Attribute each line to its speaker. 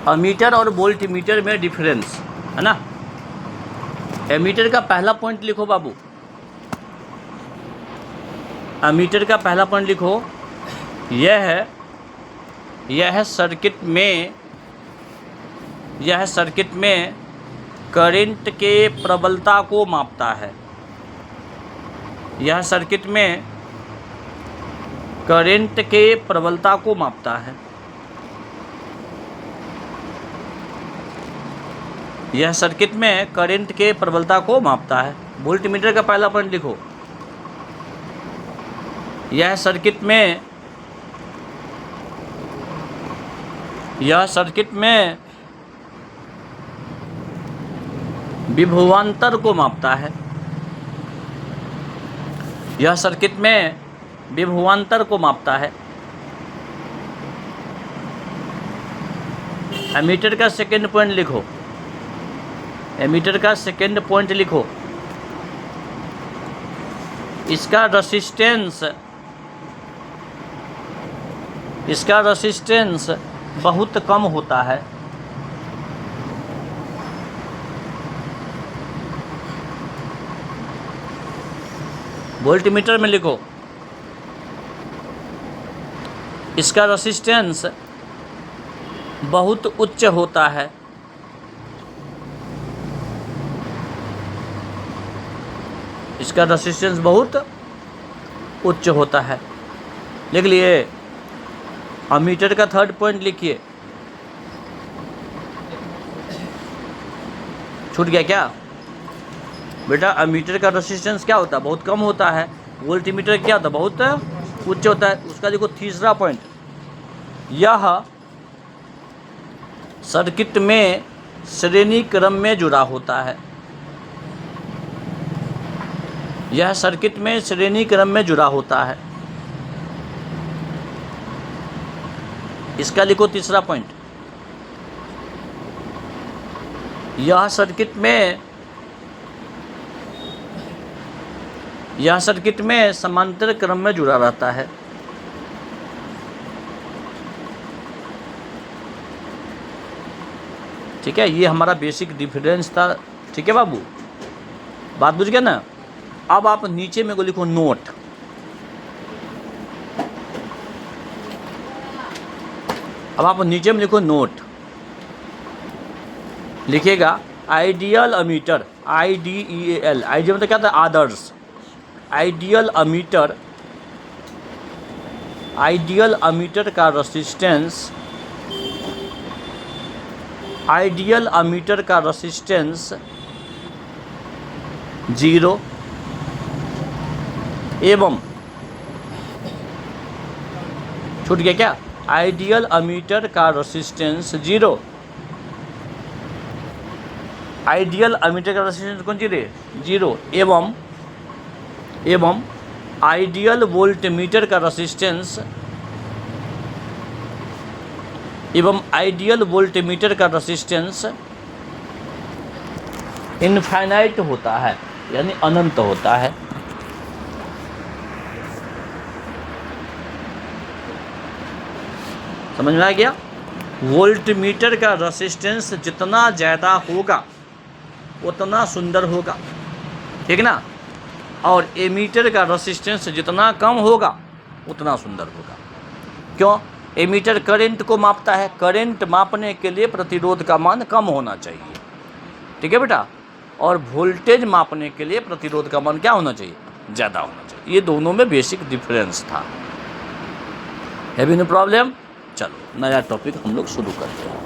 Speaker 1: Ammeter और voltmeter में difference है ना। एमीटर का पहला पॉइंट लिखो बाबू, अमीटर का पहला पॉइंट लिखो, यह सर्किट में करंट के प्रबलता को मापता है। यह सर्किट में करंट के प्रबलता को मापता है। यह सर्किट में करंट के प्रबलता को मापता है। वोल्टमीटर का पहला पॉइंट लिखो, यह सर्किट में विभवांतर को मापता है। यह सर्किट में विभवांतर को मापता है। एमीटर का सेकंड पॉइंट लिखो, एमीटर का सेकंड पॉइंट लिखो, इसका रेसिस्टेंस बहुत कम होता है। वोल्टमीटर में लिखो, इसका रेसिस्टेंस बहुत उच्च होता है। इसका रेसिस्टेंस बहुत उच्च होता है। लिख लिए। अमीटर का थर्ड पॉइंट लिखिए। छूट गया क्या बेटा? अमीटर का रेसिस्टेंस क्या होता है? बहुत कम होता है। वोल्टमीटर क्या होता है? बहुत उच्च होता है। उसका देखो तीसरा पॉइंट, यह सर्किट में श्रेणी क्रम में जुड़ा होता है। यह सर्किट में श्रेणी क्रम में जुड़ा होता है। इसका लिखो तीसरा पॉइंट, यह सर्किट में समांतर क्रम में जुड़ा रहता है। ठीक है, ये हमारा बेसिक डिफरेंस था। ठीक है बाबू, बात बुझ गया ना। अब आप नीचे में को लिखो नोट। अब आप नीचे में लिखो नोट। लिखिएगा आइडियल अमीटर, IDEAL, आइडियल मतलब क्या था? आदर्श। आइडियल अमीटर का रेसिस्टेंस 0 एवं, छूट गया क्या? आइडियल अमीटर का रेसिस्टेंस 0, आइडियल अमीटर का रेसिस्टेंस कौन सी रे? 0 एवं आइडियल वोल्टमीटर का रेसिस्टेंस इनफाइनाइट होता है, यानी अनंत होता है। समझ में आ गया? वोल्टमीटर का रेसिस्टेंस जितना ज़्यादा होगा उतना सुंदर होगा, ठीक ना। और एमीटर का रेसिस्टेंस जितना कम होगा उतना सुंदर होगा। क्यों? एमीटर करंट को मापता है। करंट मापने के लिए प्रतिरोध का मान कम होना चाहिए, ठीक है बेटा। और वोल्टेज मापने के लिए प्रतिरोध का मान क्या होना चाहिए? ज़्यादा होना चाहिए। ये दोनों में बेसिक डिफरेंस था। Have no problem? चलो नया टॉपिक हम लोग शुरू करते हैं।